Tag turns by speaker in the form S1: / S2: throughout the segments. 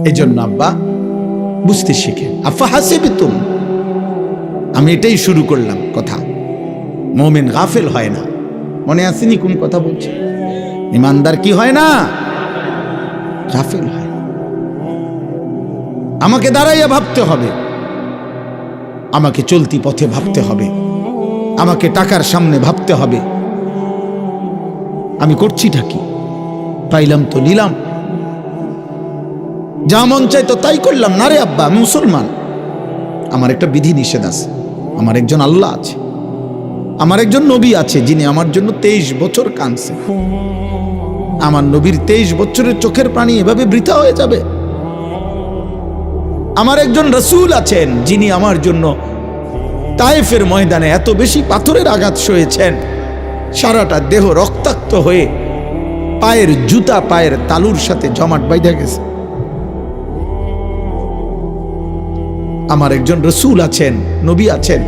S1: এজন্য আব্বা বুঝতে শিখে। আফা হাসিবতুম, আমি এটাই শুরু করলাম কথা। মুমিন গাফেল হয় না। মনে আসেনি কোন কথা বলছে? ইমানদার কি হয় না? গাফেল হয়। আমাকে দাঁড়াইয়া ভাবতে হবে, আমাকে চলতি পথে ভাবতে হবে, আমাকে টাকার সামনে ভাবতে হবে, আমি করছিটা কি? পাইলাম তো নিলাম, যা মন চাই তো তাই করলাম না রে আব্বা। আমি মুসলমান, আমার একটা বিধি নিষেধ আছে, আমার একজন আল্লাহ আছে, আমার একজন নবী আছে যিনি আমার জন্য 23 বছর কাঁদছে। আমার নবীর 23 বছরের চোখের পানি এভাবে বৃথা হয়ে যাবে? আমার একজন রাসূল আছেন যিনি আমার জন্য তায়েফের ময়দানে এত বেশি পাথরের আঘাত সয়েছেন, সারাটা দেহ রক্তাক্ত হয়ে পায়ের জুতা পায়ের তালুর সাথে জমাট বাইধা গেছে। আমার একজন রাসূল আছেন, নবী আছেন,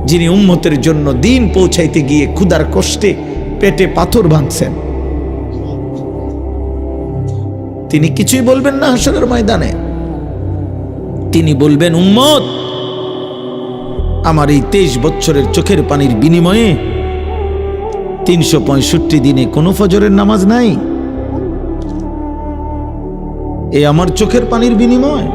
S1: যিনি উম্মতের জন্য দিন পৌঁছাইতে গিয়ে ক্ষুধার কষ্টে পেটে পাথর ভাঙছেন। তিনি কিছুই বলবেন না হাসরের ময়দানে। তিনি বলবেন, উম্মত, আমার এই 23 বছরের চোখের পানির বিনিময়ে 365 দিনে কোনো ফজরের নামাজ নাই। এ আমার চোখের পানির বিনিময়।